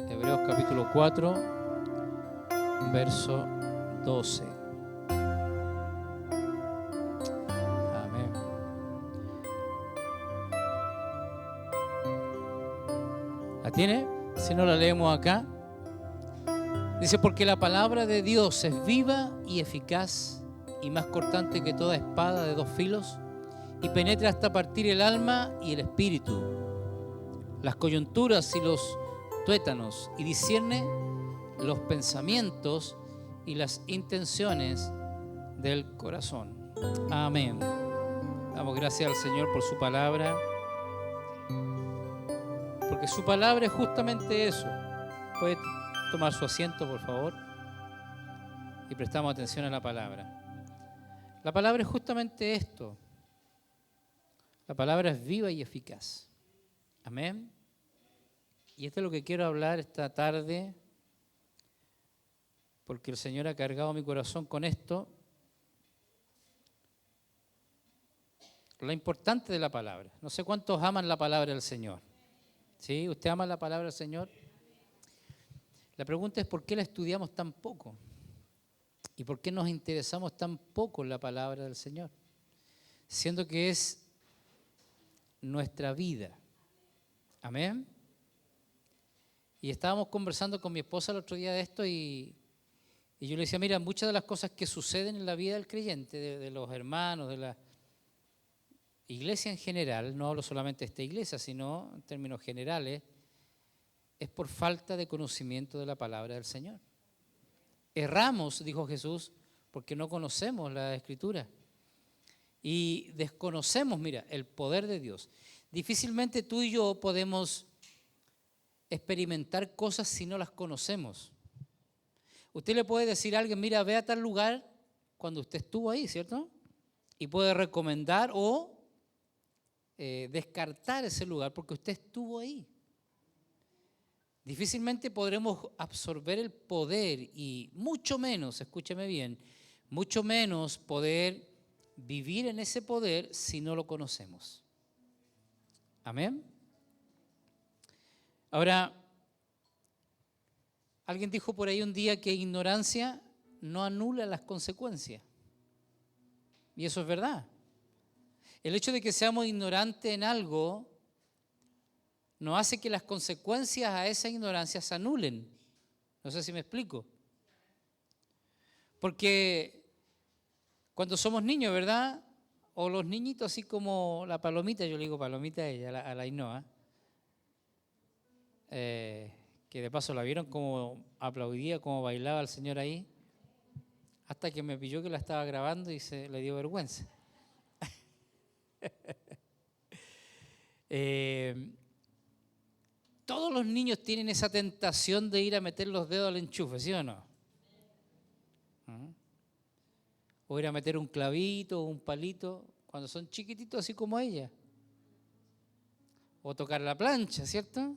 Hebreos capítulo 4, verso 12. Amén. ¿La tiene? Si no la leemos acá. Dice, porque la palabra de Dios es viva y eficaz y más cortante que toda espada de dos filos y penetra hasta partir el alma y el espíritu, las coyunturas y los tuétanos, y discierne los pensamientos y las intenciones del corazón. Amén. Damos gracias al Señor por su palabra, porque su palabra es justamente eso. Puede tomar su asiento, por favor, y prestamos atención a la palabra. La palabra es justamente esto. La palabra es viva y eficaz. Amén. Y esto es lo que quiero hablar esta tarde, porque el Señor ha cargado mi corazón con esto. Lo importante de la palabra. No sé cuántos aman la palabra del Señor. ¿Sí? ¿Usted ama la palabra del Señor? La pregunta es ¿por qué la estudiamos tan poco? ¿Y por qué nos interesamos tan poco en la palabra del Señor? Siendo que es nuestra vida. Amén. Y estábamos conversando con mi esposa el otro día de esto y yo le decía, mira, muchas de las cosas que suceden en la vida del creyente, de los hermanos, de la iglesia en general, no hablo solamente de esta iglesia, sino en términos generales, es por falta de conocimiento de la palabra del Señor. Erramos, dijo Jesús, porque no conocemos la Escritura. Y desconocemos, mira, el poder de Dios. Difícilmente tú y yo podemos experimentar cosas si no las conocemos. Usted le puede decir a alguien, mira, ve a tal lugar cuando usted estuvo ahí, ¿cierto? Y puede recomendar o descartar ese lugar porque usted estuvo ahí. Difícilmente podremos absorber el poder y mucho menos, escúcheme bien, mucho menos poder vivir en ese poder si no lo conocemos. Amén. Ahora, alguien dijo por ahí un día que ignorancia no anula las consecuencias. Y eso es verdad. El hecho de que seamos ignorantes en algo no hace que las consecuencias a esa ignorancia se anulen. No sé si me explico. Porque cuando somos niños, ¿verdad? O los niñitos así como la palomita, yo le digo palomita a ella, a la Ainhoa, que de paso la vieron como aplaudía, como bailaba el Señor ahí, hasta que me pilló que la estaba grabando y se le dio vergüenza. Todos los niños tienen esa tentación de ir a meter los dedos al enchufe, ¿sí o no? O ir a meter un clavito o un palito cuando son chiquititos así como ella. O tocar la plancha, ¿cierto?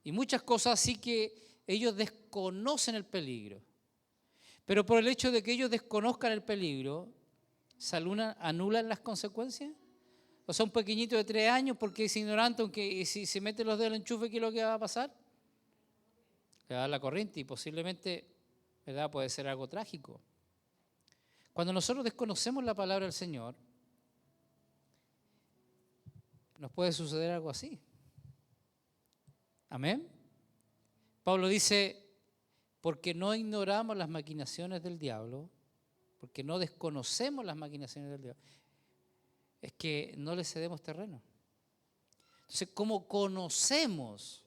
Y muchas cosas así que ellos desconocen el peligro. Pero por el hecho de que ellos desconozcan el peligro, ¿se anulan las consecuencias? O sea, un pequeñito de 3 años porque es ignorante, aunque si se mete los dedos al enchufe, ¿qué es lo que va a pasar? Le va a dar la corriente y posiblemente, ¿verdad?, puede ser algo trágico. Cuando nosotros desconocemos la palabra del Señor, nos puede suceder algo así. Amén. Pablo dice, porque no ignoramos las maquinaciones del diablo, porque no desconocemos las maquinaciones del diablo, es que no le cedemos terreno. Entonces, como conocemos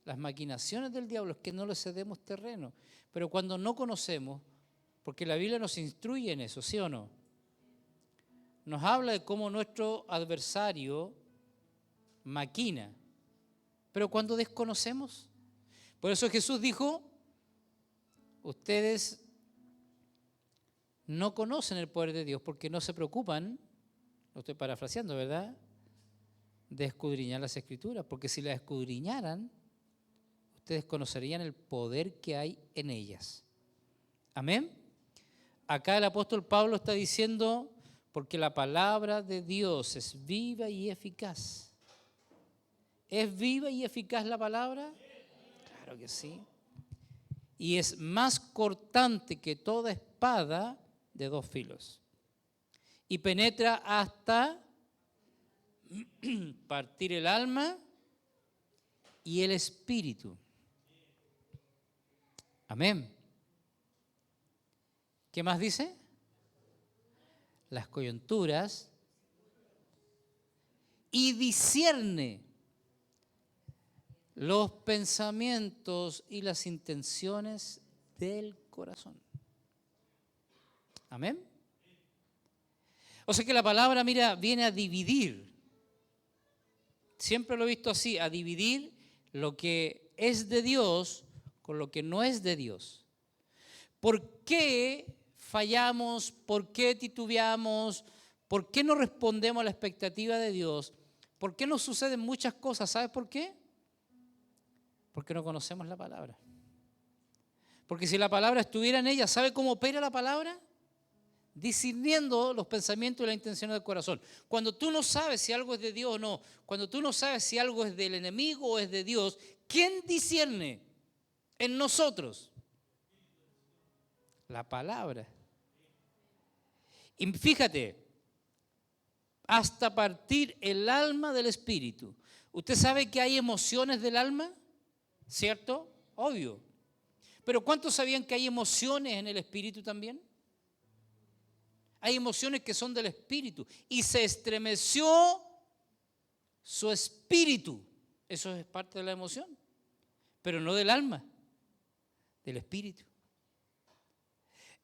las maquinaciones del diablo, es que no le cedemos terreno. Pero cuando no conocemos, porque la Biblia nos instruye en eso, ¿sí o no? Nos habla de cómo nuestro adversario maquina. Pero cuando desconocemos, por eso Jesús dijo, ustedes no conocen el poder de Dios porque no se preocupan, lo estoy parafraseando, ¿verdad?, de escudriñar las Escrituras, porque si las escudriñaran, ustedes conocerían el poder que hay en ellas. Amén. Acá el apóstol Pablo está diciendo, porque la palabra de Dios es viva y eficaz. ¿Es viva y eficaz la palabra? Claro que sí. Y es más cortante que toda espada de 2 filos. Y penetra hasta partir el alma y el espíritu. Amén. ¿Qué más dice? Las coyunturas. Y discierne los pensamientos y las intenciones del corazón. Amén. O sea que la palabra, mira, viene a dividir. Siempre lo he visto así, a dividir lo que es de Dios con lo que no es de Dios. ¿Por qué fallamos? ¿Por qué titubeamos? ¿Por qué no respondemos a la expectativa de Dios? ¿Por qué nos suceden muchas cosas? ¿Sabes por qué? Porque no conocemos la palabra. Porque si la palabra estuviera en ella, ¿sabe cómo opera la palabra? Discerniendo los pensamientos y las intenciones del corazón. Cuando tú no sabes si algo es de Dios o no, cuando tú no sabes si algo es del enemigo o es de Dios, ¿quién discierne en nosotros? La palabra. Y fíjate, hasta partir el alma del espíritu. ¿Usted sabe que hay emociones del alma? ¿Cierto? Obvio. Pero ¿cuántos sabían que hay emociones en el espíritu también? Hay emociones que son del espíritu. Y se estremeció su espíritu. Eso es parte de la emoción. Pero no del alma, del espíritu.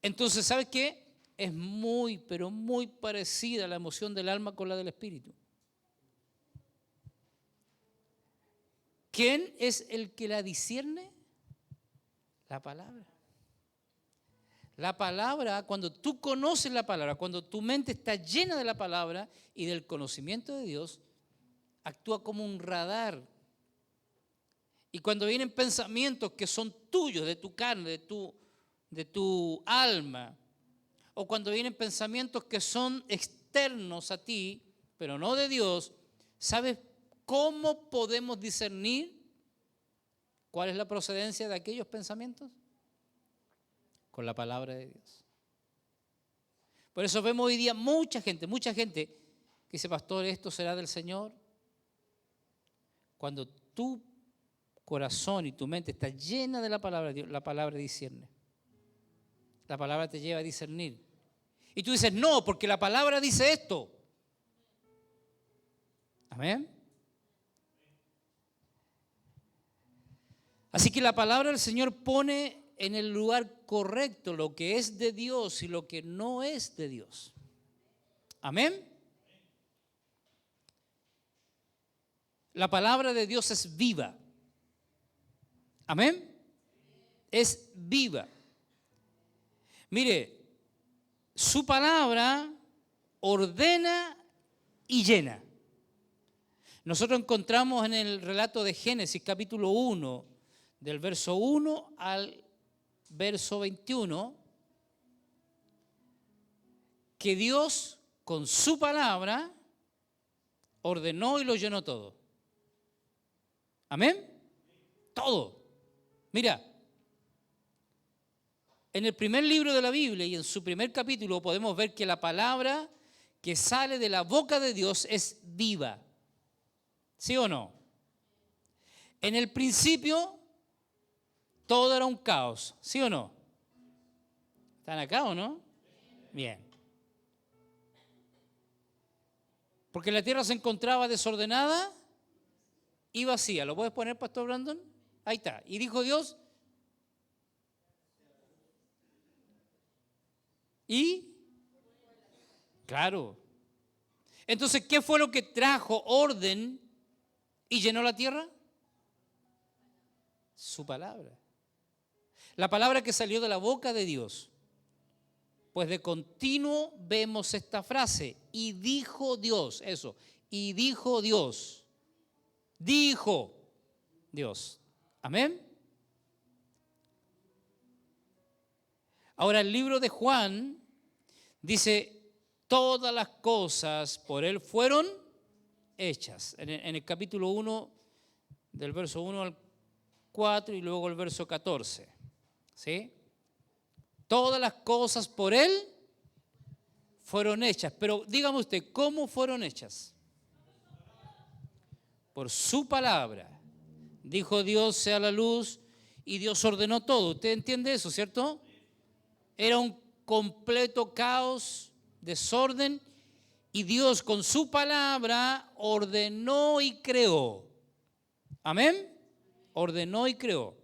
Entonces, ¿sabes qué? Es muy, pero muy parecida la emoción del alma con la del espíritu. ¿Quién es el que la discierne? La palabra. La palabra, cuando tú conoces la palabra, cuando tu mente está llena de la palabra y del conocimiento de Dios, actúa como un radar. Y cuando vienen pensamientos que son tuyos, de tu carne, de tu alma, o cuando vienen pensamientos que son externos a ti, pero no de Dios, ¿sabes cómo podemos discernir cuál es la procedencia de aquellos pensamientos? Con la palabra de Dios. Por eso vemos hoy día mucha gente que dice, pastor, ¿esto será del Señor? Cuando tu corazón y tu mente está llena de la palabra de Dios, la palabra discierne. La palabra te lleva a discernir. Y tú dices, no, porque la palabra dice esto. Amén. Así que la palabra del Señor pone en el lugar correcto lo que es de Dios y lo que no es de Dios. Amén. La palabra de Dios es viva. Amén. Es viva. Mire, su palabra ordena y llena. Nosotros encontramos en el relato de Génesis capítulo 1, del verso 1 al verso 21, que Dios con su palabra ordenó y lo llenó todo. ¿Amén? Todo. Mira, en el primer libro de la Biblia y en su primer capítulo podemos ver que la palabra que sale de la boca de Dios es viva. ¿Sí o no? En el principio todo era un caos. ¿Sí o no? ¿Están acá o no? Bien. Porque la tierra se encontraba desordenada y vacía. ¿Lo puedes poner, Pastor Brandon? Ahí está. Y dijo Dios. Y, claro. Entonces, ¿qué fue lo que trajo orden y llenó la tierra? Su palabra. La palabra que salió de la boca de Dios. Pues de continuo vemos esta frase. Y dijo Dios, eso. Y dijo Dios. Dijo Dios. Amén. Ahora el libro de Juan dice, todas las cosas por Él fueron hechas. En el capítulo 1, del verso 1 al 4 y luego el verso 14. ¿Sí? Todas las cosas por Él fueron hechas. Pero dígame usted, ¿cómo fueron hechas? Por su palabra. Dijo Dios, sea la luz, y Dios ordenó todo. ¿Usted entiende eso, cierto? Era un completo caos, desorden, y Dios con su palabra ordenó y creó. ¿Amén? Ordenó y creó.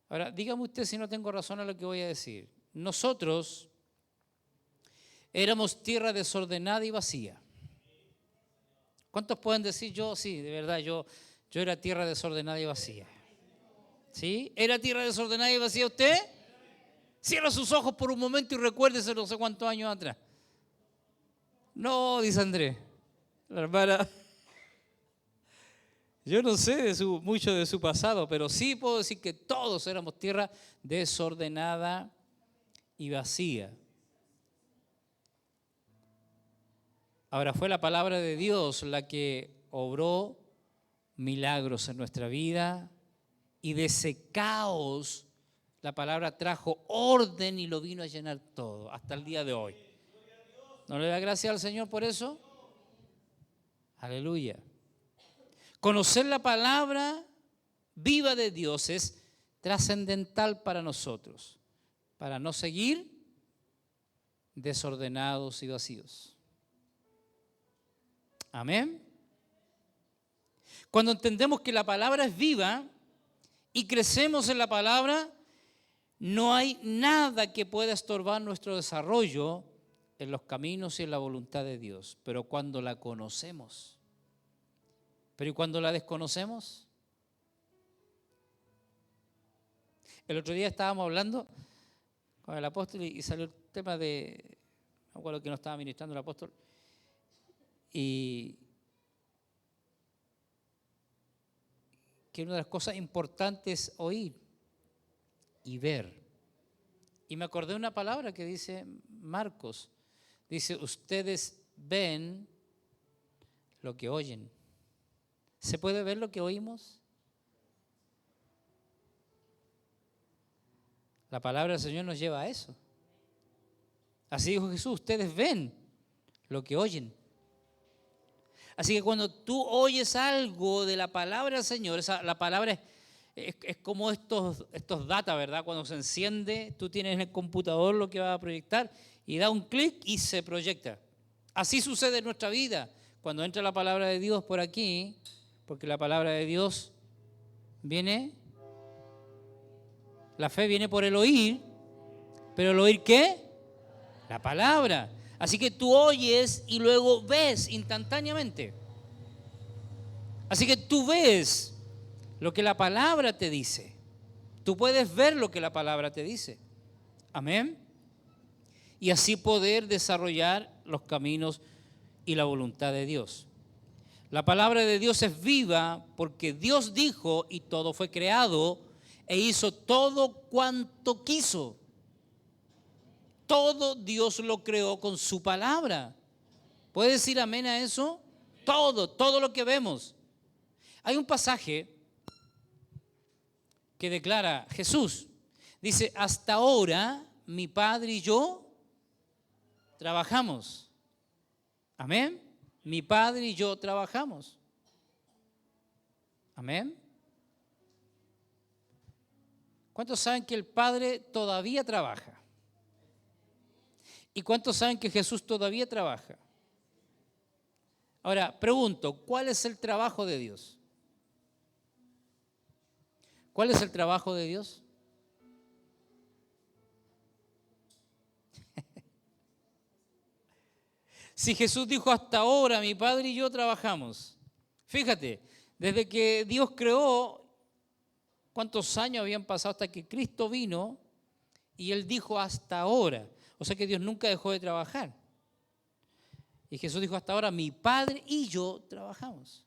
Ahora, dígame usted si no tengo razón a lo que voy a decir. Nosotros éramos tierra desordenada y vacía. ¿Cuántos pueden decir yo? Sí, de verdad, yo era tierra desordenada y vacía. ¿Sí? ¿Era tierra desordenada y vacía usted? Cierra sus ojos por un momento y recuérdese no sé cuántos años atrás. No, dice Andrés, la hermana. Yo no sé mucho de su pasado, pero sí puedo decir que todos éramos tierra desordenada y vacía. Ahora fue la palabra de Dios la que obró milagros en nuestra vida y de ese caos la palabra trajo orden y lo vino a llenar todo hasta el día de hoy. ¿No le da gracias al Señor por eso? Aleluya. Conocer la palabra viva de Dios es trascendental para nosotros, para no seguir desordenados y vacíos. Amén. Cuando entendemos que la palabra es viva y crecemos en la palabra, no hay nada que pueda estorbar nuestro desarrollo en los caminos y en la voluntad de Dios. Pero cuando la conocemos, pero ¿y cuando la desconocemos? El otro día estábamos hablando con el apóstol y salió el tema de, no me acuerdo que nos estaba ministrando el apóstol, y que una de las cosas importantes es oír y ver. Y me acordé de una palabra que dice Marcos, dice, ustedes ven lo que oyen. ¿Se puede ver lo que oímos? La palabra del Señor nos lleva a eso. Así dijo Jesús, ustedes ven lo que oyen. Así que cuando tú oyes algo de la palabra del Señor, la palabra es como estos data, ¿verdad? Cuando se enciende, tú tienes en el computador lo que va a proyectar y da un clic y se proyecta. Así sucede en nuestra vida. Cuando entra la palabra de Dios por aquí, porque la palabra de Dios viene, la fe viene por el oír, pero ¿el oír qué? La palabra. Así que tú oyes y luego ves instantáneamente. Así que tú ves lo que la palabra te dice. Tú puedes ver lo que la palabra te dice. Amén. Y así poder desarrollar los caminos y la voluntad de Dios. La palabra de Dios es viva porque Dios dijo y todo fue creado e hizo todo cuanto quiso. Todo Dios lo creó con su palabra. ¿Puede decir amén a eso? Todo lo que vemos. Hay un pasaje que declara Jesús. Dice, hasta ahora mi Padre y yo trabajamos. Amén. Mi Padre y yo trabajamos. Amén. ¿Cuántos saben que el Padre todavía trabaja? ¿Y cuántos saben que Jesús todavía trabaja? Ahora, pregunto, ¿cuál es el trabajo de Dios? ¿Cuál es el trabajo de Dios? Si Jesús dijo hasta ahora, mi Padre y yo trabajamos. Fíjate, desde que Dios creó, ¿cuántos años habían pasado hasta que Cristo vino? Y Él dijo hasta ahora. O sea que Dios nunca dejó de trabajar. Y Jesús dijo hasta ahora, mi Padre y yo trabajamos.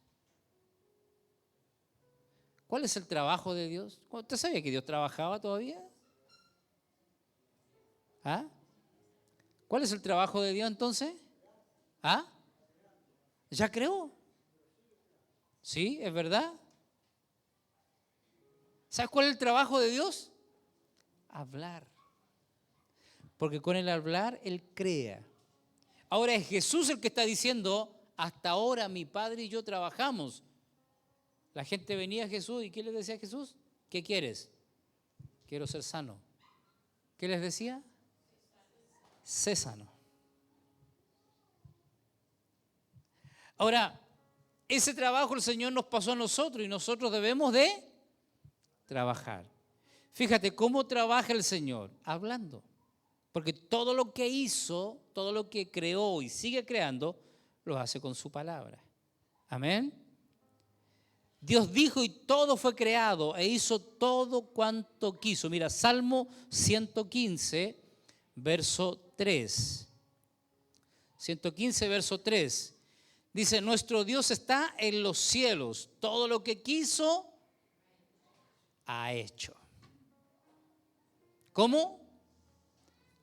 ¿Cuál es el trabajo de Dios? ¿Usted sabía que Dios trabajaba todavía? ¿Ah? ¿Cuál es el trabajo de Dios entonces? ¿Ah? ¿Ya creó? ¿Sí? ¿Es verdad? ¿Sabes cuál es el trabajo de Dios? Hablar. Porque con el hablar Él crea. Ahora es Jesús el que está diciendo, hasta ahora mi Padre y yo trabajamos. La gente venía a Jesús y ¿qué les decía a Jesús? ¿Qué quieres? Quiero ser sano. ¿Qué les decía? Sé sano. Ahora, ese trabajo el Señor nos pasó a nosotros y nosotros debemos de trabajar. Fíjate cómo trabaja el Señor, hablando. Porque todo lo que hizo, todo lo que creó y sigue creando, lo hace con su palabra. Amén. Dios dijo y todo fue creado e hizo todo cuanto quiso. Mira, Salmo 115, verso 3. 115, verso 3. Dice, nuestro Dios está en los cielos. Todo lo que quiso, ha hecho. ¿Cómo?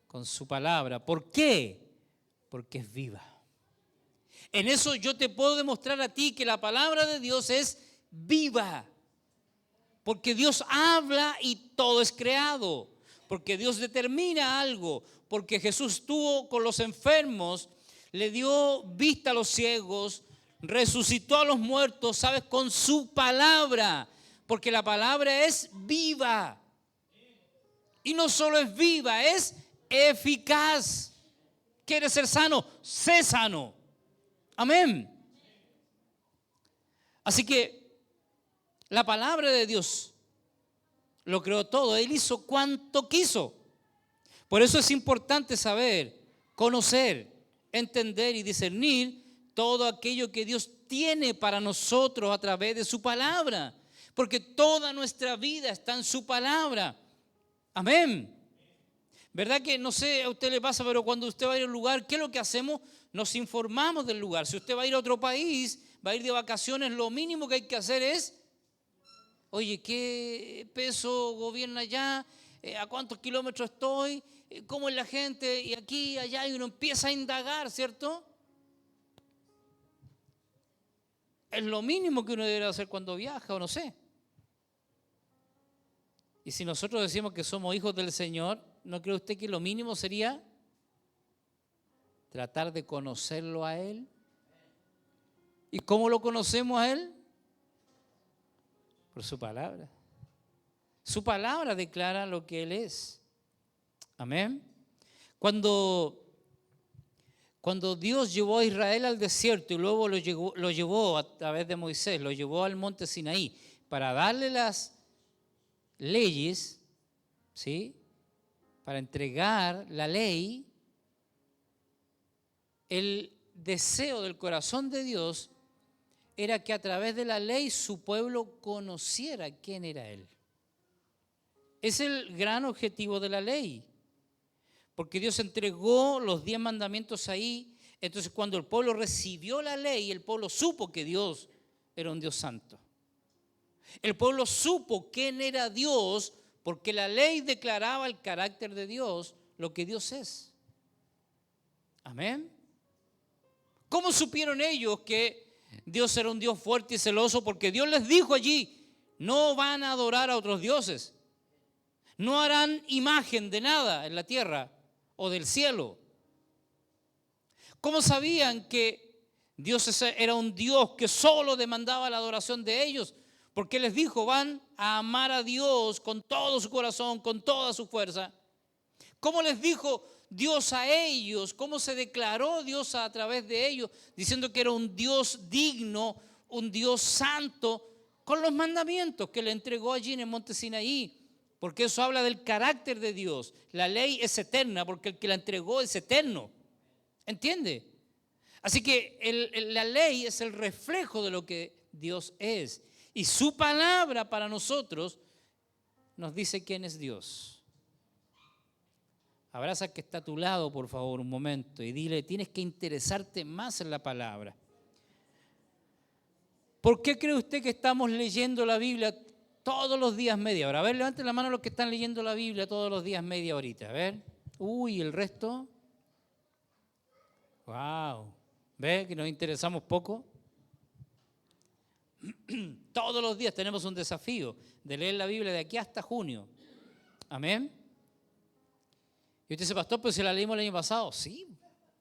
Con su palabra. ¿Por qué? Porque es viva. En eso yo te puedo demostrar a ti que la palabra de Dios es viva. Porque Dios habla y todo es creado. Porque Dios determina algo. Porque Jesús estuvo con los enfermos, le dio vista a los ciegos, resucitó a los muertos, ¿sabes? Con su palabra. Porque la palabra es viva. Y no solo es viva, es eficaz. ¿Quieres ser sano? Sé sano. Amén. Así que la palabra de Dios lo creó todo. Él hizo cuanto quiso. Por eso es importante saber, conocer, entender y discernir todo aquello que Dios tiene para nosotros a través de su palabra. Porque toda nuestra vida está en su palabra. Amén. ¿Verdad que no sé a usted le pasa, pero cuando usted va a ir a un lugar, ¿qué es lo que hacemos? Nos informamos del lugar. Si usted va a ir a otro país, va a ir de vacaciones, lo mínimo que hay que hacer es, oye, ¿qué peso gobierna allá? ¿A cuántos kilómetros estoy? ¿Cómo es la gente? Y aquí, allá, y uno empieza a indagar, ¿cierto? Es lo mínimo que uno debe hacer cuando viaja, o no sé. Y si nosotros decimos que somos hijos del Señor, ¿no cree usted que lo mínimo sería tratar de conocerlo a Él? ¿Y cómo lo conocemos a Él? Por su palabra. Su palabra declara lo que Él es. Amén. Cuando Dios llevó a Israel al desierto y luego lo llevó a través de Moisés, lo llevó al monte Sinaí para darle las leyes, ¿sí? Para entregar la ley, el deseo del corazón de Dios era que a través de la ley su pueblo conociera quién era Él. Es el gran objetivo de la ley, porque Dios entregó los 10 mandamientos ahí. Entonces cuando el pueblo recibió la ley, el pueblo supo que Dios era un Dios santo. El pueblo supo quién era Dios, porque la ley declaraba el carácter de Dios, lo que Dios es. Amén. ¿Cómo supieron ellos que Dios era un Dios fuerte y celoso? Porque Dios les dijo allí, no van a adorar a otros dioses. No harán imagen de nada en la tierra o del cielo. ¿Cómo sabían que Dios era un Dios que solo demandaba la adoración de ellos? Porque les dijo, van a amar a Dios con todo su corazón, con toda su fuerza. ¿Cómo les dijo Dios a ellos? ¿Cómo se declaró Dios a través de ellos? Diciendo que era un Dios digno, un Dios santo, con los mandamientos que le entregó allí en el monte Sinaí. Porque eso habla del carácter de Dios. La ley es eterna porque el que la entregó es eterno. ¿Entiende? Así que la ley es el reflejo de lo que Dios es. Y su palabra para nosotros nos dice quién es Dios. Abraza al que está a tu lado, por favor, un momento, y dile, tienes que interesarte más en la palabra. ¿Por qué cree usted que estamos leyendo la Biblia todos los días media hora? A ver, levanten la mano los que están leyendo la Biblia todos los días media horita. A ver. Uy, ¿el resto? Wow. ¿Ve que nos interesamos poco? Todos los días tenemos un desafío de leer la Biblia de aquí hasta junio. Amén. Y usted dice, pastor, pero si la leímos el año pasado. Sí,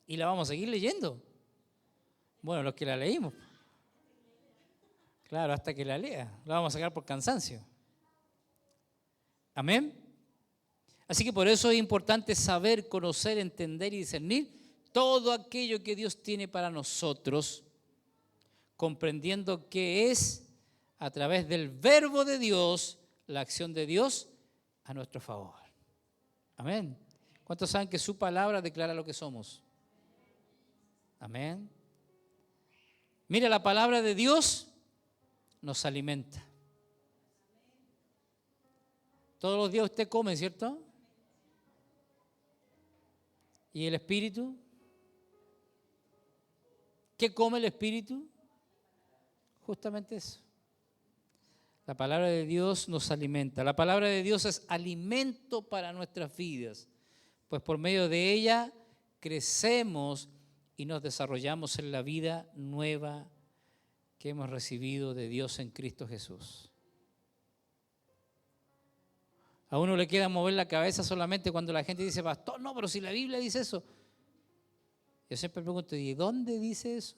y la vamos a seguir leyendo. Bueno, los que la leímos. Claro, hasta que la lea. La vamos a sacar por cansancio. Amén. Así que por eso es importante saber, conocer, entender y discernir todo aquello que Dios tiene para nosotros, comprendiendo que es a través del verbo de Dios, la acción de Dios a nuestro favor. Amén. ¿Cuántos saben que su palabra declara lo que somos? Amén. Mira, la palabra de Dios nos alimenta. Todos los días usted come, ¿cierto? ¿Y el Espíritu? ¿Qué come el Espíritu? Justamente eso. La palabra de Dios nos alimenta. La palabra de Dios es alimento para nuestras vidas, pues por medio de ella crecemos y nos desarrollamos en la vida nueva que hemos recibido de Dios en Cristo Jesús. A uno le queda mover la cabeza solamente cuando la gente dice, pastor, no, pero si la Biblia dice eso. Yo siempre pregunto, ¿y dónde dice eso?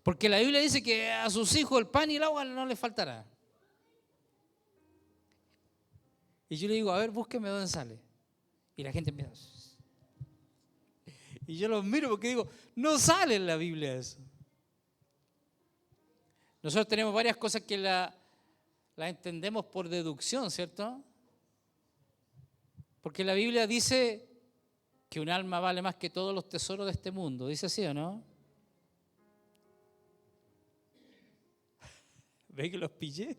Porque la Biblia dice que a sus hijos el pan y el agua no les faltará. Y yo le digo, a ver, búsqueme dónde sale. Y la gente empieza. Y yo los miro porque digo, no sale en la Biblia eso. Nosotros tenemos varias cosas que la entendemos por deducción, ¿cierto? Porque la Biblia dice que un alma vale más que todos los tesoros de este mundo. ¿Dice así o no? ¿Ve que los pillé?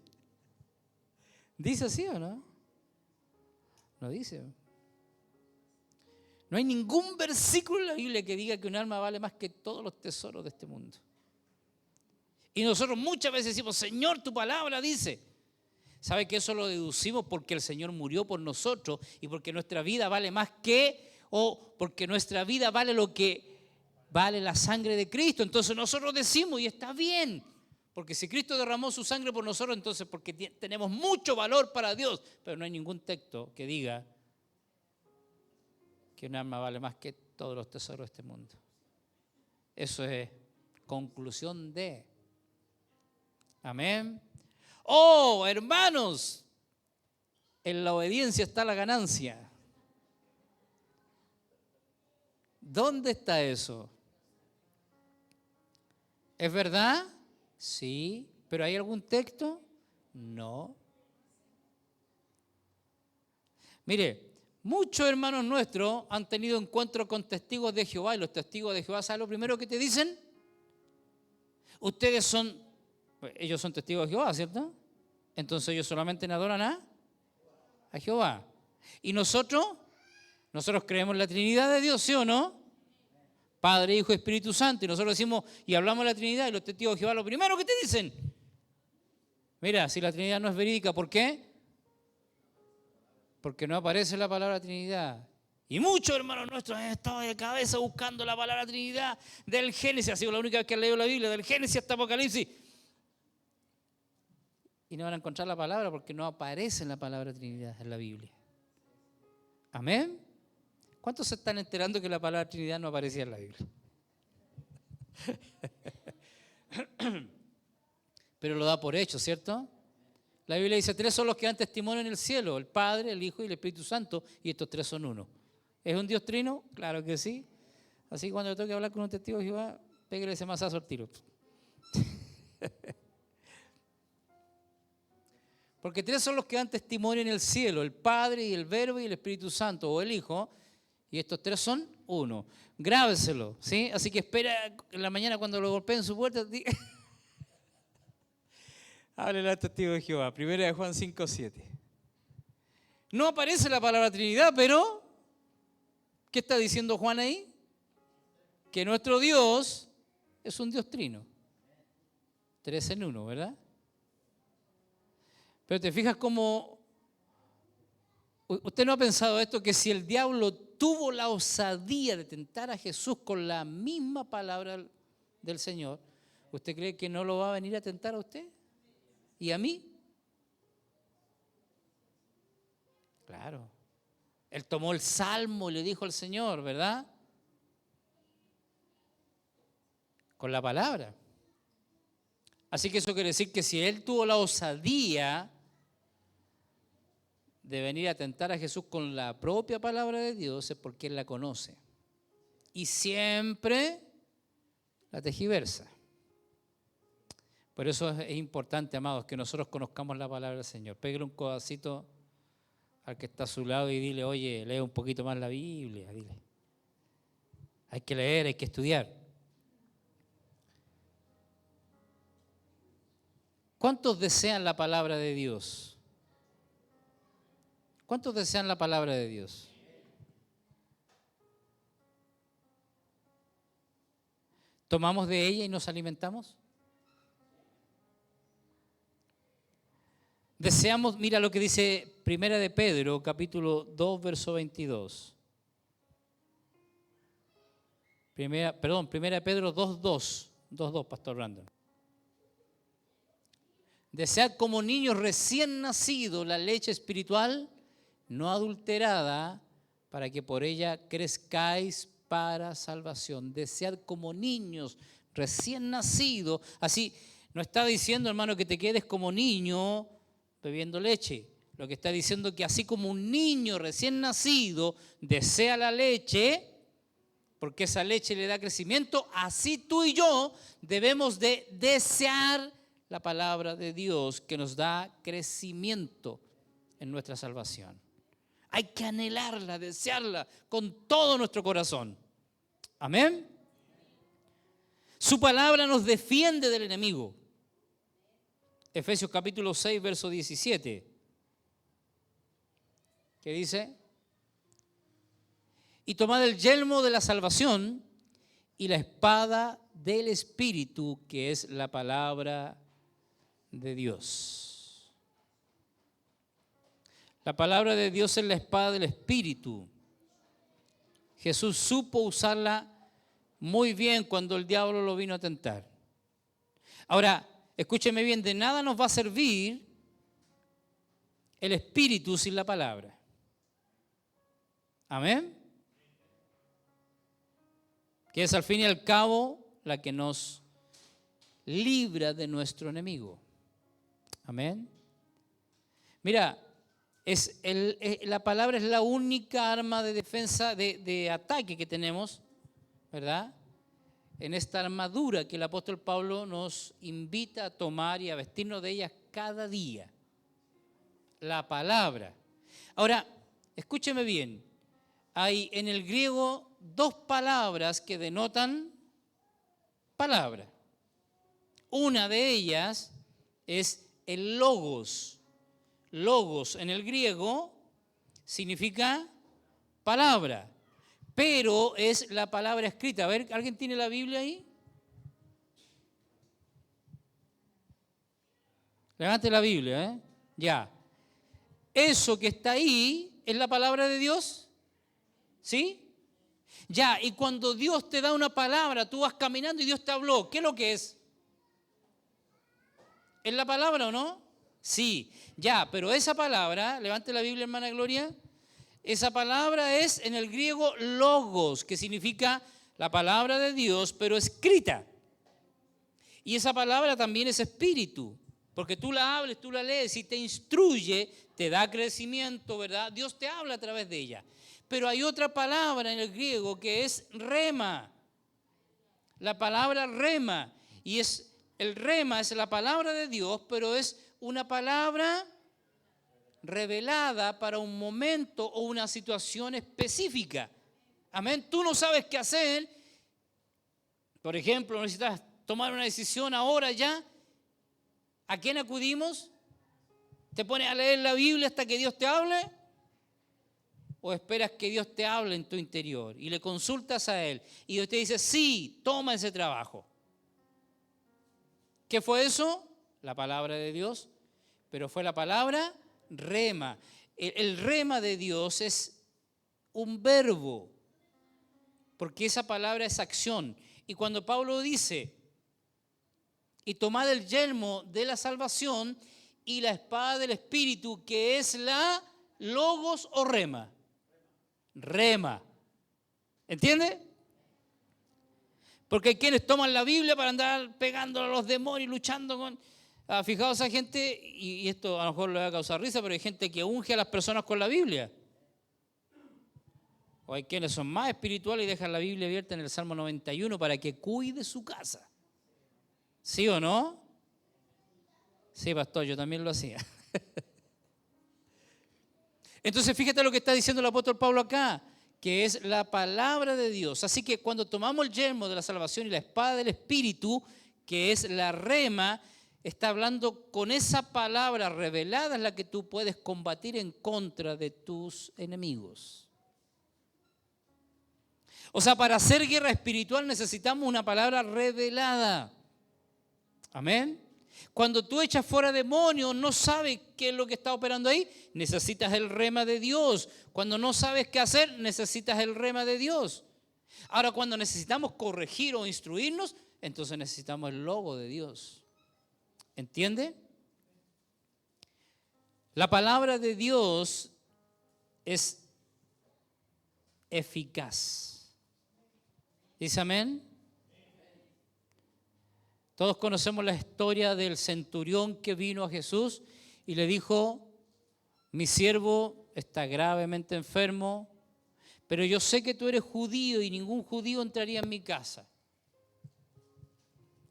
¿Dice así o no? No dice. No hay ningún versículo en la Biblia que diga que un alma vale más que todos los tesoros de este mundo. Y nosotros muchas veces decimos, Señor, tu palabra dice. ¿Sabe que eso lo deducimos porque el Señor murió por nosotros y porque nuestra vida vale más que, o porque nuestra vida vale lo que vale la sangre de Cristo? Entonces nosotros decimos, y está bien, porque si Cristo derramó su sangre por nosotros, entonces porque tenemos mucho valor para Dios, pero no hay ningún texto que diga que un alma vale más que todos los tesoros de este mundo. Eso es conclusión de. Amén. Oh, hermanos, en la obediencia está la ganancia. ¿Dónde está eso? ¿Es verdad? Sí. ¿Pero hay algún texto? No. Mire, muchos hermanos nuestros han tenido encuentros con testigos de Jehová, y los testigos de Jehová, ¿saben lo primero que te dicen? Ellos son testigos de Jehová, ¿cierto? Entonces ellos solamente adoran a Jehová. ¿Y nosotros creemos en la Trinidad de Dios, ¿sí o no? Padre, Hijo y Espíritu Santo. Y nosotros decimos y hablamos de la Trinidad, y los testigos de Jehová lo primero que te dicen, mira, si la Trinidad no es verídica, ¿por qué? Porque no aparece la palabra Trinidad. Y muchos hermanos nuestros han estado de cabeza buscando la palabra Trinidad del Génesis. Ha sido la única vez que han leído la Biblia, del Génesis hasta Apocalipsis. Y no van a encontrar la palabra porque no aparece la palabra Trinidad en la Biblia. ¿Amén? ¿Cuántos se están enterando que la palabra Trinidad no aparecía en la Biblia? Pero lo da por hecho, ¿cierto? La Biblia dice, 3 son los que dan testimonio en el cielo, el Padre, el Hijo y el Espíritu Santo, y estos 3 son uno. ¿Es un Dios trino? Claro que sí. Así que cuando le toque hablar con un testigo de Jehová, pégale ese mazazo al tiro. Porque 3 son los que dan testimonio en el cielo, el Padre y el Verbo y el Espíritu Santo, o el Hijo, y estos 3 son uno. Grábeselo, ¿sí? Así que espera en la mañana cuando lo golpeen en su puerta, háblele al testigo de Jehová. 1 Juan 5:7. No aparece la palabra Trinidad, pero ¿qué está diciendo Juan ahí? Que nuestro Dios es un Dios trino. 3 en 1, ¿verdad? Pero te fijas cómo, usted no ha pensado esto, que si el diablo tuvo la osadía de tentar a Jesús con la misma palabra del Señor, ¿Usted cree que no lo va a venir a tentar a usted? ¿Y a mí? Claro. Él tomó el salmo y le dijo al Señor, ¿verdad? Con la palabra. Así que eso quiere decir que si él tuvo la osadía de venir a tentar a Jesús con la propia palabra de Dios, es porque él la conoce. Y siempre la tergiversa. Por eso es importante, amados, que nosotros conozcamos la palabra del Señor. Pégale un codacito al que está a su lado y dile, oye, lee un poquito más la Biblia, dile. Hay que leer, hay que estudiar. ¿Cuántos desean la palabra de Dios? ¿Cuántos desean la palabra de Dios? ¿Tomamos de ella y nos alimentamos? Deseamos, mira lo que dice Primera de Pedro, capítulo 2, verso 22. Primera de Pedro 2:2. 2:2, Pastor Brandon. Desead como niños recién nacidos la leche espiritual, no adulterada, para que por ella crezcáis para salvación. Desead como niños recién nacidos. Así, no está diciendo, hermano, que te quedes como niño bebiendo leche. Lo que está diciendo es que así como un niño recién nacido desea la leche, porque esa leche le da crecimiento, así tú y yo debemos de desear la palabra de Dios que nos da crecimiento en nuestra salvación. Hay que anhelarla, desearla con todo nuestro corazón. Amén. Su palabra nos defiende del enemigo. Efesios capítulo 6, verso 17. ¿Qué dice? Y tomad el yelmo de la salvación y la espada del Espíritu, que es la palabra de Dios. La palabra de Dios es la espada del Espíritu. Jesús supo usarla muy bien cuando el diablo lo vino a tentar. Ahora, escúcheme bien, de nada nos va a servir el Espíritu sin la palabra. Amén. Que es al fin y al cabo la que nos libra de nuestro enemigo. Amén. Mira, la palabra es la única arma de defensa, de ataque que tenemos, ¿verdad? En esta armadura que el apóstol Pablo nos invita a tomar y a vestirnos de ella cada día. La palabra. Ahora, escúcheme bien. Hay en el griego dos palabras que denotan palabra. Una de ellas es el logos. Logos en el griego significa palabra, pero es la palabra escrita. A ver, ¿alguien tiene la Biblia ahí? Levante la Biblia, ¿eh? Ya. Eso que está ahí es la palabra de Dios, ¿sí? Ya, y cuando Dios te da una palabra, tú vas caminando y Dios te habló, ¿qué es lo que es? ¿Es la palabra o no? Sí, ya, pero esa palabra, levante la Biblia, hermana Gloria, esa palabra es en el griego logos, que significa la palabra de Dios, pero escrita. Y esa palabra también es espíritu, porque tú la hables, tú la lees y te instruye, te da crecimiento, ¿verdad? Dios te habla a través de ella. Pero hay otra palabra en el griego que es rema. La palabra rema. Y el rema es la palabra de Dios, pero es una palabra revelada para un momento o una situación específica. Amén. Tú no sabes qué hacer. Por ejemplo, necesitas tomar una decisión ahora ya. ¿A quién acudimos? ¿Te pones a leer la Biblia hasta que Dios te hable? ¿O esperas que Dios te hable en tu interior y le consultas a Él? Y Dios te dice, sí, toma ese trabajo. ¿Qué fue eso? La palabra de Dios, pero fue la palabra rema. El rema de Dios es un verbo, porque esa palabra es acción. Y cuando Pablo dice y tomad el yelmo de la salvación y la espada del Espíritu, que es la logos o rema. Rema. ¿Entiende? Porque hay quienes toman la Biblia para andar pegando a los demonios, luchando con... fijaos esa gente, y esto a lo mejor le va a causar risa, pero hay gente que unge a las personas con la Biblia. O hay quienes son más espirituales y dejan la Biblia abierta en el Salmo 91 para que cuide su casa. ¿Sí o no? Sí, pastor, yo también lo hacía. Entonces, fíjate lo que está diciendo el apóstol Pablo acá, que es la palabra de Dios. Así que cuando tomamos el yelmo de la salvación y la espada del Espíritu, que es la rema, está hablando con esa palabra revelada en la que tú puedes combatir en contra de tus enemigos. O sea, para hacer guerra espiritual necesitamos una palabra revelada. Amén. Cuando tú echas fuera demonios, no sabes qué es lo que está operando ahí, necesitas el rema de Dios. Cuando no sabes qué hacer, necesitas el rema de Dios. Ahora, cuando necesitamos corregir o instruirnos, entonces necesitamos el logo de Dios. ¿Entiende? La palabra de Dios es eficaz. ¿Dice amén? Todos conocemos la historia del centurión que vino a Jesús y le dijo, mi siervo está gravemente enfermo, pero yo sé que tú eres judío y ningún judío entraría en mi casa.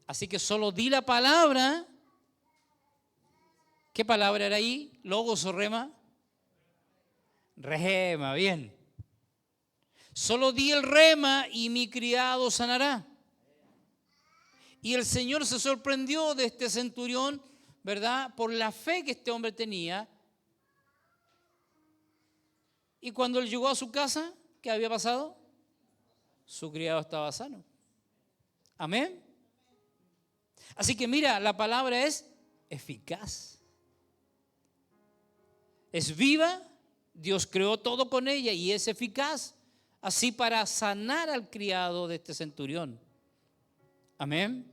Así que solo di la palabra. ¿Qué palabra era ahí? ¿Logos o rema? Rema, bien. Solo di el rema y mi criado sanará. Y el Señor se sorprendió de este centurión, ¿verdad? Por la fe que este hombre tenía. Y cuando él llegó a su casa, ¿qué había pasado? Su criado estaba sano. Amén. Así que mira, la palabra es eficaz. Es viva, Dios creó todo con ella y es eficaz. Así para sanar al criado de este centurión. Amén.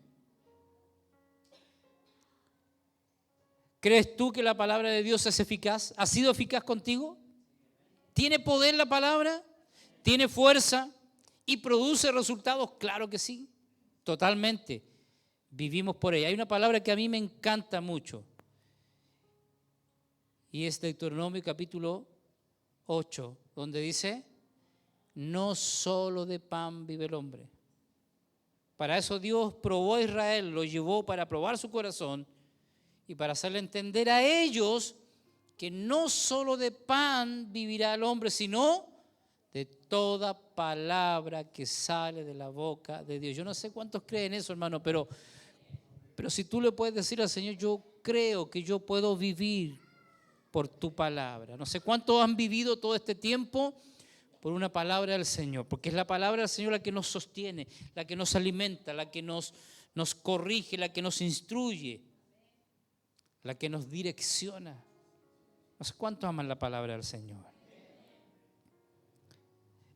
¿Crees tú que la palabra de Dios es eficaz? ¿Ha sido eficaz contigo? ¿Tiene poder la palabra? ¿Tiene fuerza? ¿Y produce resultados? Claro que sí, totalmente. Vivimos por ella. Hay una palabra que a mí me encanta mucho. Y es Deuteronomio capítulo 8, donde dice, no solo de pan vive el hombre. Para eso Dios probó a Israel, lo llevó para probar su corazón y para hacerle entender a ellos que no solo de pan vivirá el hombre, sino de toda palabra que sale de la boca de Dios. Yo no sé cuántos creen eso, hermano, pero si tú le puedes decir al Señor, yo creo que yo puedo vivir por tu palabra. No sé cuántos han vivido todo este tiempo por una palabra del Señor, porque es la palabra del Señor la que nos sostiene, la que nos alimenta, la que nos corrige, la que nos instruye, la que nos direcciona. No sé cuántos aman la palabra del Señor.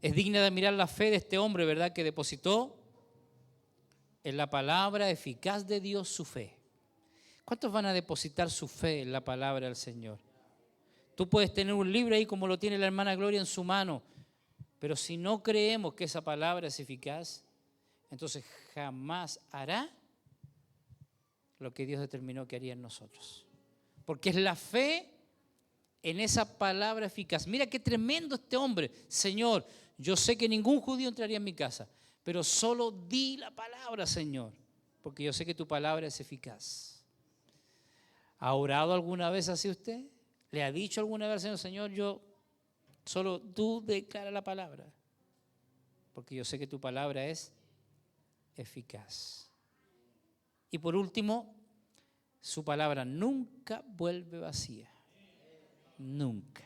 Es digna de admirar la fe de este hombre, ¿verdad? Que depositó en la palabra eficaz de Dios su fe. ¿Cuántos van a depositar su fe en la palabra del Señor? Tú puedes tener un libro ahí como lo tiene la hermana Gloria en su mano, pero si no creemos que esa palabra es eficaz, entonces jamás hará lo que Dios determinó que haría en nosotros. Porque es la fe en esa palabra eficaz. Mira qué tremendo este hombre. Señor, yo sé que ningún judío entraría en mi casa, pero solo di la palabra, Señor, porque yo sé que tu palabra es eficaz. ¿Ha orado alguna vez así usted? ¿Le ha dicho alguna vez al Señor, yo solo tú declara la palabra? Porque yo sé que tu palabra es eficaz. Y por último, su palabra nunca vuelve vacía. Nunca,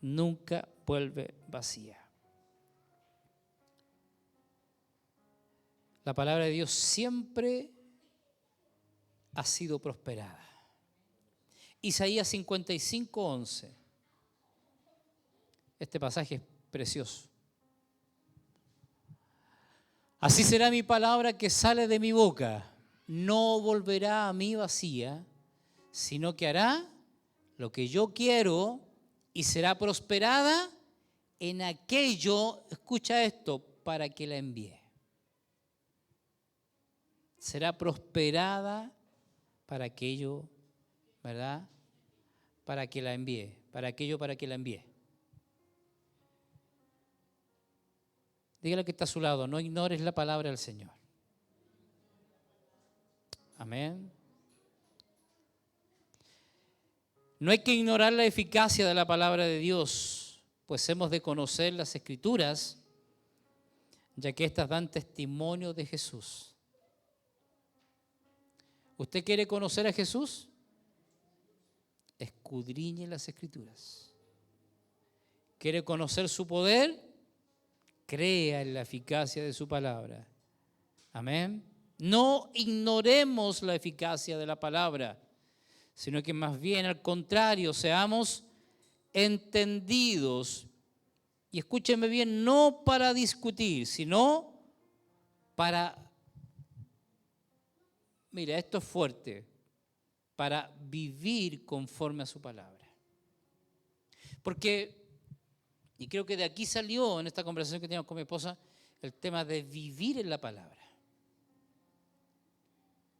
nunca vuelve vacía. La palabra de Dios siempre ha sido prosperada. Isaías 55:11. Este pasaje es precioso. Así será mi palabra que sale de mi boca. no volverá a mí vacía, sino que hará lo que yo quiero y será prosperada en aquello, escucha esto, para que la envíe. Será prosperada para aquello, ¿verdad? Para que la envíe, para aquello para que la envíe. Dígale que está a su lado, no ignores la palabra del Señor. Amén. No hay que ignorar la eficacia de la palabra de Dios, pues hemos de conocer las Escrituras, ya que éstas dan testimonio de Jesús. ¿Usted quiere conocer a Jesús? Escudriñe las Escrituras. ¿Quiere conocer su poder? Crea en la eficacia de su palabra. Amén. No ignoremos la eficacia de la palabra, sino que más bien al contrario, seamos entendidos. Y escúcheme bien, no para discutir, sino para, mira, esto es fuerte, para vivir conforme a su palabra. Porque, y creo que de aquí salió en esta conversación que teníamos con mi esposa, el tema de vivir en la palabra.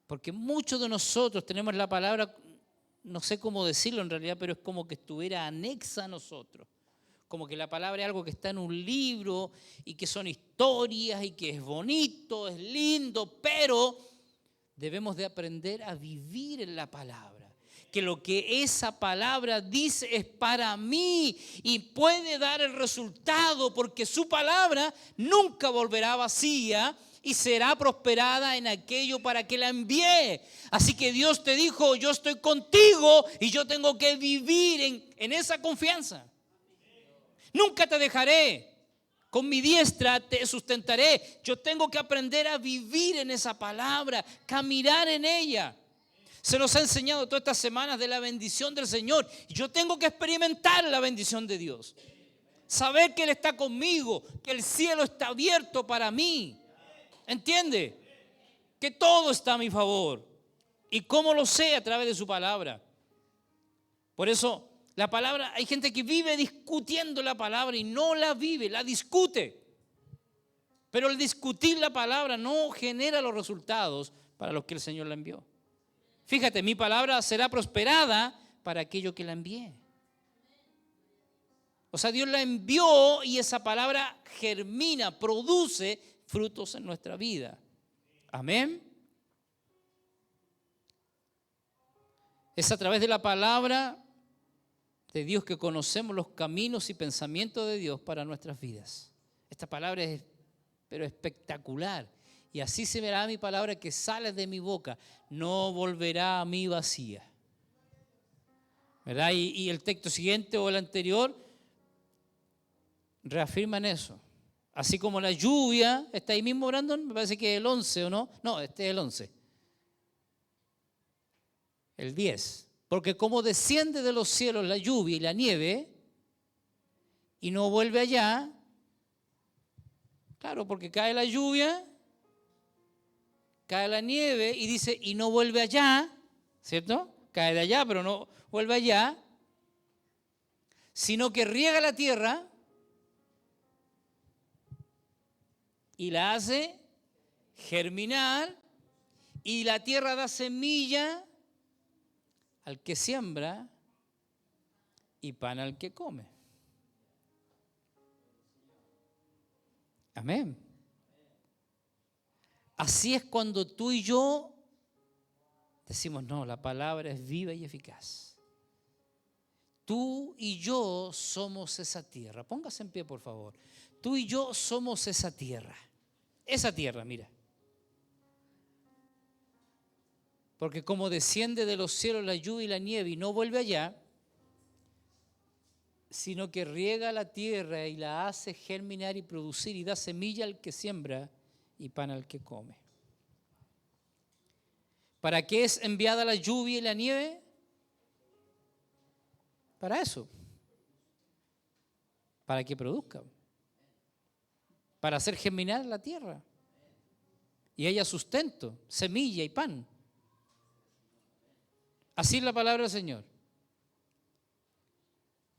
Porque muchos de nosotros tenemos la palabra, no sé cómo decirlo en realidad, pero es como que estuviera anexa a nosotros. Como que la palabra es algo que está en un libro y que son historias y que es bonito, es lindo, pero debemos de aprender a vivir en la palabra. Que lo que esa palabra dice es para mí y puede dar el resultado, porque su palabra nunca volverá vacía y será prosperada en aquello para que la envié. Así que Dios te dijo, yo estoy contigo y yo tengo que vivir en esa confianza. Nunca te dejaré, con mi diestra te sustentaré. Yo tengo que aprender a vivir en esa palabra, caminar en ella. Se nos ha enseñado todas estas semanas de la bendición del Señor. Yo tengo que experimentar la bendición de Dios. Saber que Él está conmigo, que el cielo está abierto para mí. ¿Entiende? Que todo está a mi favor. ¿Y cómo lo sé? A través de su palabra. Por eso, la palabra, hay gente que vive discutiendo la palabra y no la vive, la discute. Pero el discutir la palabra no genera los resultados para los que el Señor la envió. Fíjate, mi palabra será prosperada para aquello que la envié. O sea, Dios la envió y esa palabra germina, produce frutos en nuestra vida. Amén. Es a través de la palabra de Dios que conocemos los caminos y pensamientos de Dios para nuestras vidas. Esta palabra es pero espectacular. Y así se verá mi palabra que sale de mi boca, no volverá a mí vacía. ¿Verdad? Y el texto siguiente o el anterior reafirman eso. Así como la lluvia, ¿está ahí mismo, Brandon? Me parece que es el 11, ¿o no? No, este es el 11. El 10. Porque como desciende de los cielos la lluvia y la nieve y no vuelve allá, claro, porque cae la lluvia, cae la nieve y dice, y no vuelve allá, ¿cierto? Cae de allá, pero no vuelve allá, sino que riega la tierra y la hace germinar, y la tierra da semilla al que siembra y pan al que come. Amén. Así es cuando tú y yo decimos, no, la palabra es viva y eficaz. Tú y yo somos esa tierra. Póngase en pie, por favor. Tú y yo somos esa tierra. Esa tierra, mira. Porque como desciende de los cielos la lluvia y la nieve y no vuelve allá, sino que riega la tierra y la hace germinar y producir y da semilla al que siembra y pan al que come. ¿Para qué es enviada la lluvia y la nieve? Para eso. Para que produzca. Para hacer germinar la tierra. y haya sustento, semilla y pan. Así es la palabra del Señor.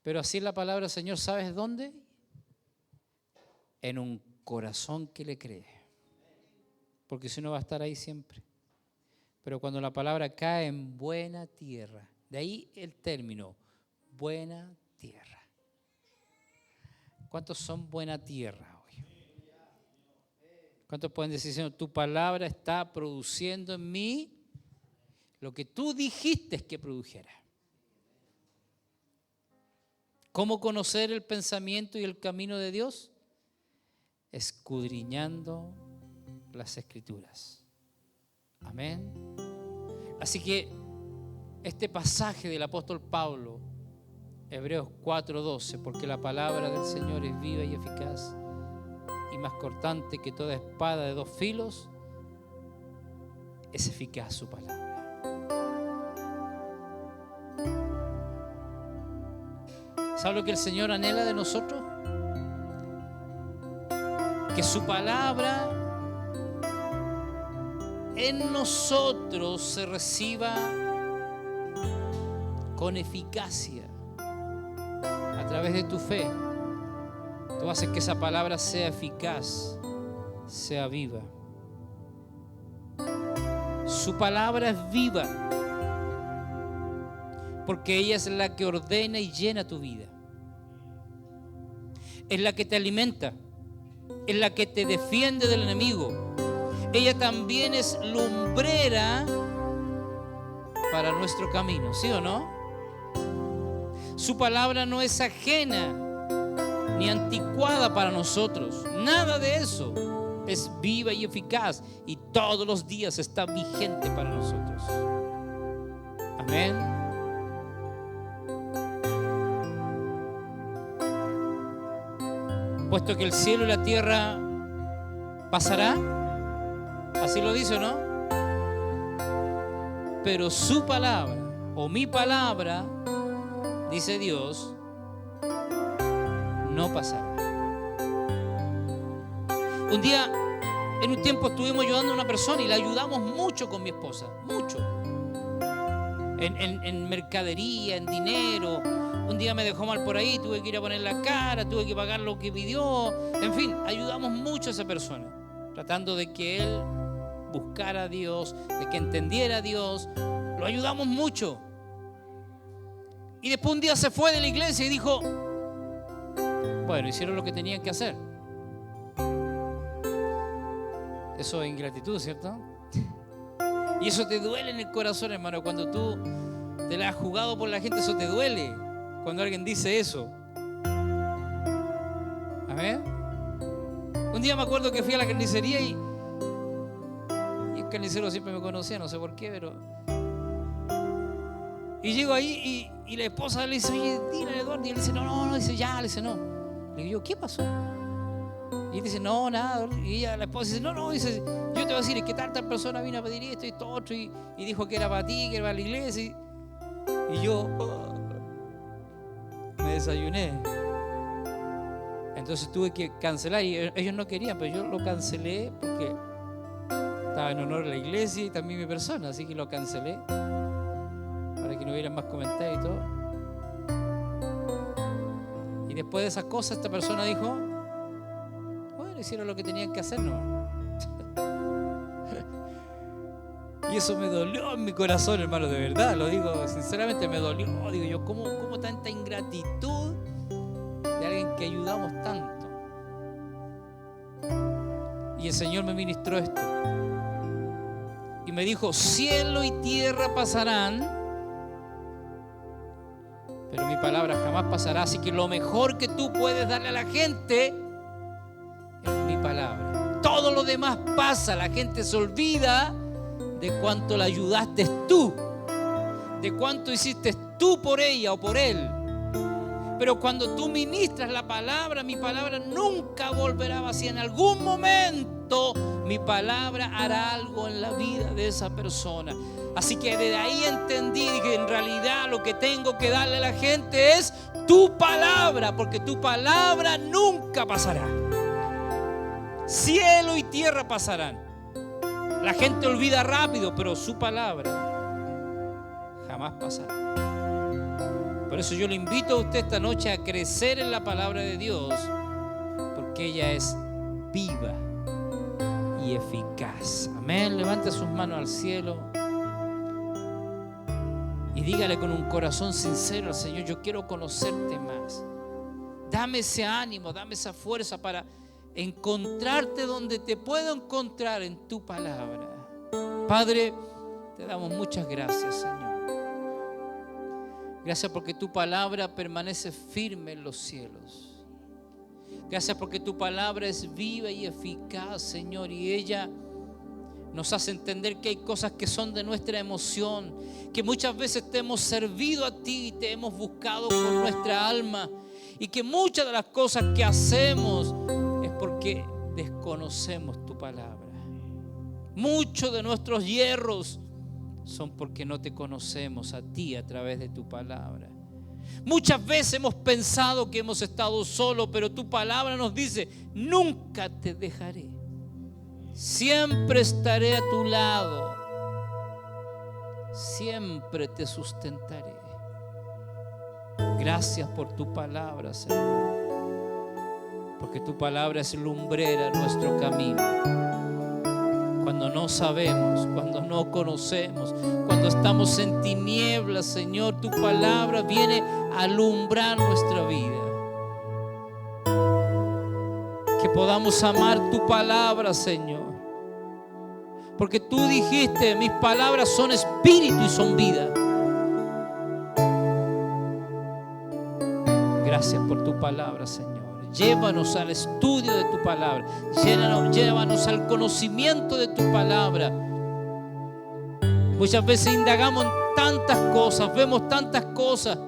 Pero así es la palabra del Señor, ¿sabes dónde? En un corazón que le cree. Porque si no va a estar ahí siempre. Pero cuando la palabra cae en buena tierra, de ahí el término, buena tierra. ¿Cuántos son buena tierra hoy? ¿Cuántos pueden decir, Señor, tu palabra está produciendo en mí lo que tú dijiste que produjera? ¿Cómo conocer el pensamiento y el camino de Dios? Escudriñando las Escrituras. Amén. Así que este pasaje del apóstol Pablo, Hebreos 4:12, porque la palabra del Señor es viva y eficaz y más cortante que toda espada de dos filos, es eficaz su palabra. ¿Sabe lo que el Señor anhela de nosotros? Que su palabra en nosotros se reciba con eficacia a través de tu fe. Tú haces que esa palabra sea eficaz, sea viva. Su palabra es viva porque ella es la que ordena y llena tu vida. Es la que te alimenta, es la que te defiende del enemigo. Ella también es lumbrera para nuestro camino, ¿sí o no? Su palabra no es ajena ni anticuada para nosotros. Nada de eso. Es viva y eficaz y todos los días está vigente para nosotros. Amén. Puesto que el cielo y la tierra pasará, así lo dice, ¿no? Pero su palabra, o mi palabra, dice Dios, no pasará. Un día, en un tiempo estuvimos ayudando a una persona y la ayudamos mucho con mi esposa, mucho. En mercadería, en dinero. Un día me dejó mal por ahí, tuve que ir a poner la cara, tuve que pagar lo que pidió. En fin, ayudamos mucho a esa persona, tratando de que él buscara a Dios, de que entendiera a Dios. Lo ayudamos mucho. Y después un día se fue de la iglesia y dijo, bueno, hicieron lo que tenían que hacer. Eso es ingratitud, ¿cierto? Y eso te duele en el corazón, hermano. Cuando tú te la has jugado por la gente, eso te duele. Cuando alguien dice eso. Amén. Un día me acuerdo que fui a la carnicería y el carnicero siempre me conocía, no sé por qué, pero... Y llego ahí y la esposa le dice, oye, dile a Eduardo. Y él dice, no, dice, ya, le dice, no. Le digo yo, ¿qué pasó? Y él dice, no, nada. Y ella, la esposa dice, no, dice, yo te voy a decir, es que tal persona vino a pedir esto y esto otro y dijo que era para ti, que era para la iglesia. Y yo me desayuné. Entonces tuve que cancelar y ellos no querían, pero yo lo cancelé porque estaba en honor a la iglesia y también mi persona, así que lo cancelé para que no hubieran más comentarios y todo. Y después de esas cosas esta persona dijo, bueno, hicieron lo que tenían que hacer, ¿no? Y eso me dolió en mi corazón, hermano, de verdad, lo digo sinceramente, me dolió. Digo yo, ¿cómo tanta ingratitud de alguien que ayudamos tanto? Y el Señor me ministró esto y me dijo, cielo y tierra pasarán, pero mi palabra jamás pasará. Así que lo mejor que tú puedes darle a la gente es mi palabra. Todo lo demás pasa, la gente se olvida de cuánto la ayudaste tú, de cuánto hiciste tú por ella o por él. Pero cuando tú ministras la palabra, mi palabra nunca volverá vacía. En algún momento mi palabra hará algo en la vida de esa persona. Así que desde ahí entendí que en realidad lo que tengo que darle a la gente es tu palabra, porque tu palabra nunca pasará. Cielo y tierra pasarán, La gente olvida rápido, pero su palabra jamás pasará. Por eso yo le invito a usted esta noche a crecer en la palabra de Dios, porque ella es viva y eficaz. Amén. Levante sus manos al cielo y dígale con un corazón sincero al Señor: yo quiero conocerte más. Dame ese ánimo, dame esa fuerza para encontrarte donde te puedo encontrar, en tu palabra. Padre, te damos muchas gracias, Señor. Gracias porque tu palabra permanece firme en los cielos. Gracias porque tu palabra es viva y eficaz, Señor, y ella nos hace entender que hay cosas que son de nuestra emoción, que muchas veces te hemos servido a ti y te hemos buscado con nuestra alma, y que muchas de las cosas que hacemos es porque desconocemos tu palabra. Muchos de nuestros hierros son porque no te conocemos a ti a través de tu palabra. Muchas veces hemos pensado que hemos estado solos, pero tu palabra nos dice: nunca te dejaré, siempre estaré a tu lado, siempre te sustentaré. Gracias por tu palabra, Señor, porque tu palabra es lumbrera en nuestro camino. Cuando no sabemos, cuando no conocemos, cuando estamos en tinieblas, Señor, tu palabra viene a alumbrar nuestra vida. Que podamos amar tu palabra, Señor, porque tú dijiste: mis palabras son espíritu y son vida. Gracias por tu palabra, Señor. Llévanos al estudio de tu palabra. Llévanos al conocimiento de tu palabra. Muchas veces indagamos en tantas cosas, vemos tantas cosas,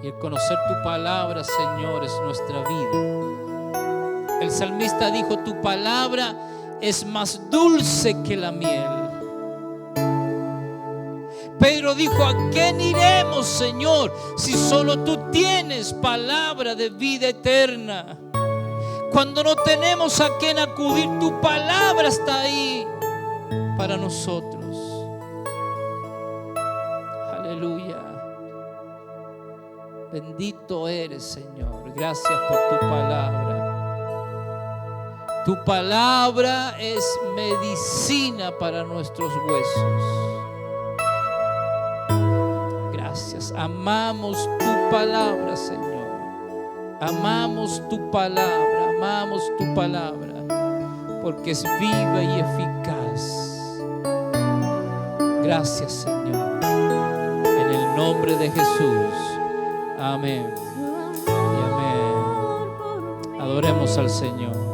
y el conocer tu palabra, Señor, es nuestra vida. El salmista dijo: tu palabra es más dulce que la miel. Pedro dijo: ¿a quién iremos, Señor, si solo tú tienes palabra de vida eterna? Cuando no tenemos a quién acudir, tu palabra está ahí para nosotros. Aleluya. Bendito eres, Señor. Gracias por tu palabra. Tu palabra es medicina para nuestros huesos. Gracias. Amamos tu palabra, Señor. Amamos tu palabra. Amamos tu palabra, porque es viva y eficaz. Gracias, Señor. En el nombre de Jesús. Amén y amén. Adoremos al Señor.